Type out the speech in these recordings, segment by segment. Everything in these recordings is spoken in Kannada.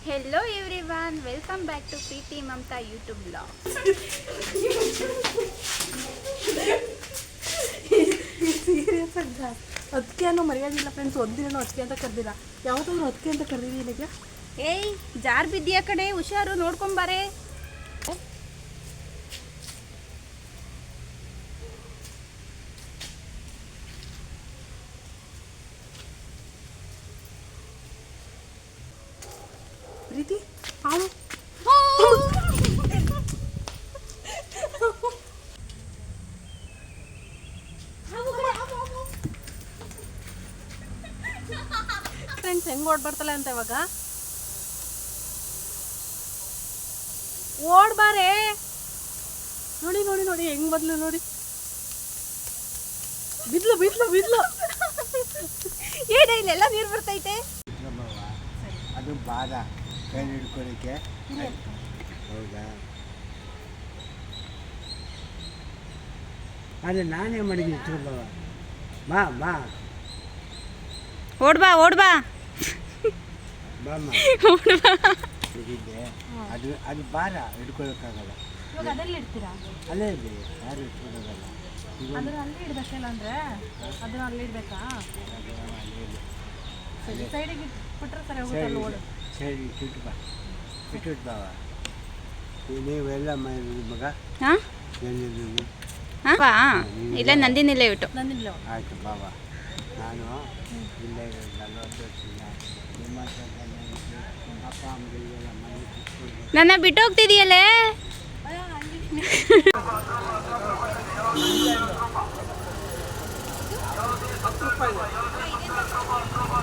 Hello everyone, welcome back to Preethi Mamata YouTube blog. Serious ಆಗಿ ಅದಕ್ಕೆ ಅನ್ನೋ ಮರ್ಯಾದಿಲ್ಲ ಫ್ರೆಂಡ್ಸ್. ಒಂದಿನ ಅದಕ್ಕೆ ಅಂತ ಕರೆದಿಲ್ಲ, ಯಾವತ್ತಾದ್ರೂ ಅದಕ್ಕೆ ಅಂತ ಕರೆದಿದ್ದೀನಿ ನಿನಗೆ. ಏಯ್, ಜಾರ್ ಬಿದ್ದಿಯ ಕಡೆ, ಹುಷಾರು, ನೋಡ್ಕೊಂಬಾರೆ. ಪ್ರೀತಿ ಹಾವು ಫ್ರೆಂಡ್ಸ್ ಹೆಂಗ್ ಓಡ್ಬರ್ತಾಳೆ ಅಂತ ಇವಾಗ. ಓಡ್ಬಾರೆ, ನೋಡಿ ನೋಡಿ ನೋಡಿ ಹೆಂಗ್ ಬದ್ಲು ನೋಡಿ. ಬಿದ್ಲು ಬಿದ್ಲು ಬಿದ್ಲು. ಏನೇ ಇಲ್ಲೆಲ್ಲ ನೀರು ಬರ್ತೈತೆ. ಅದು ಬಾದ ಕೈ ಹಿಡ್ಕೊಳ್ಳಿಕ್ಕೆ. ಹೌದಾ, ಅದೇ ನಾನೇ ಮಾಡಿದ್ದೀನಿ. ಇಟ್ಕೊಬವ, ಬಾ ಬಾ ಓಡ್ಬಾ ಓಡ್ಬಾ ಬಾಮ್ಮ. ಇದಿದ್ದೆ ಅದು ಅದು ಭಾರ ಹಿಡ್ಕೊಳಕ್ಕಾಗಲ್ಲ. ಇವಾಗ ಅದೆಲ್ಲ ಇಡ್ತೀರಾ? ಅಲ್ಲೇ ಇದೆ, ಯಾರು ಇಟ್ಕೊಳೋದಲ್ಲ. ಅದನ್ನ ಅಲ್ಲೇ ಇಡ್ಬೇಕಲ್ಲ, ಅಂದ್ರೆ ಅದನ್ನ ಅಲ್ಲೇ ಇಡ್ಬೇಕಾ? ಸರಿ, ಸೈಡಿಗೆ ಬಿಟ್ರೆ ಸರಿ ಹೋಗುತ್ತಲ್ಲ. ಓಡು ಸರಿ, ಇಟ್ಟು ಬಾ, ಇಟ್ಟು ಬಾವ. ನೀವೆಲ್ಲ ಮಗ ಹಾಂ ಎಲ್ಲಿದ್ದು? ಹಾಂ, ಇಲ್ಲ ನಂದಿನಿಲ್ಲ ಇಟ್ಟು. ನಂದಿಲ್ಲ. ಆಯಿತು ಬಾವ. ನಾನು ಇಲ್ಲೇ 40 ವರ್ಷದಿಂದ ನಿಮ್ಮ ಅಪ್ಪ ಅಮ್ಮಗಳಿಗೆಲ್ಲ ಮನೆ ಕೂತ್ಕೊಂಡು ನನ್ನ ಬಿಟ್ಟು ಹೋಗ್ತಿದೀಯಲ್ಲೇ.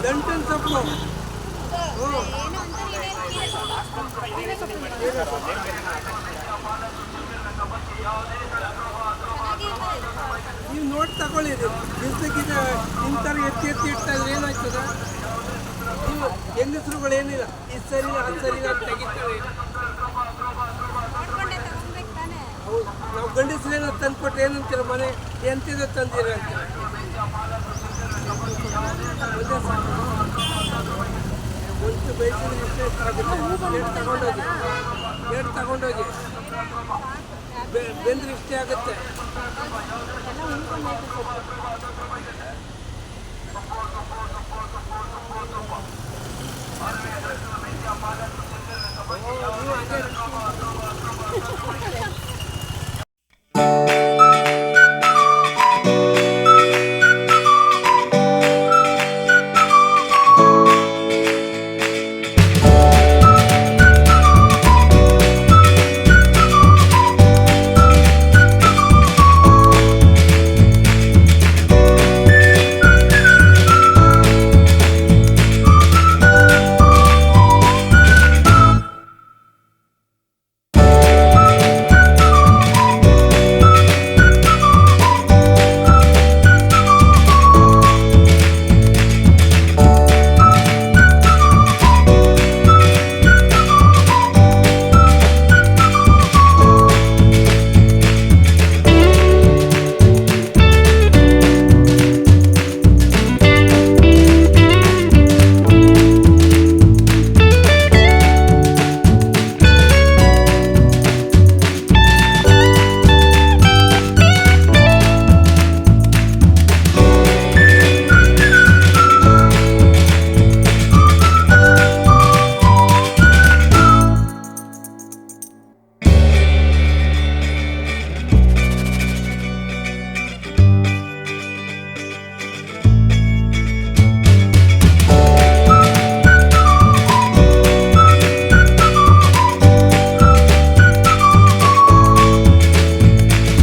ದಂಟನ್ ಸೊಪ್ಪು. ನೀವು ನೋಡಿ ತಗೊಳ್ಳಿರಿ. ಬಿಸಿಲಿಗೆ ಇಂಥವ್ರು ಎತ್ತಿ ಎತ್ತಿ ಇಡ್ತಾಯಿದ್ರೆ ಏನಾಗ್ತದೆ? ನೀವು ಹೆಂಗಸರುಗಳು ಏನಿಲ್ಲ, ಇದು ಸರಿನ ಅದು ಸರಿನ ಅಂತ ತೆಗಿತಾರೆ. ಹೌದು, ನಾವು ಗಂಡಸರೇನೋ ತಂದ್ಕೊಟ್ರೆ ಏನಂತೀರ? ಮನೆ ಎಂತಿದೆ ತಂದಿರ ಅಂತೀರ. ಒಂದು ಬೇಯಿಸಿದ್ರೆ ಇಷ್ಟೇ ಆಗುತ್ತೆ. ಎರಡು ತಗೊಂಡೋಗಿ ಬೆಂದ್ರೆ ಇಷ್ಟೇ ಆಗುತ್ತೆ. ನೀವು ಅದೇ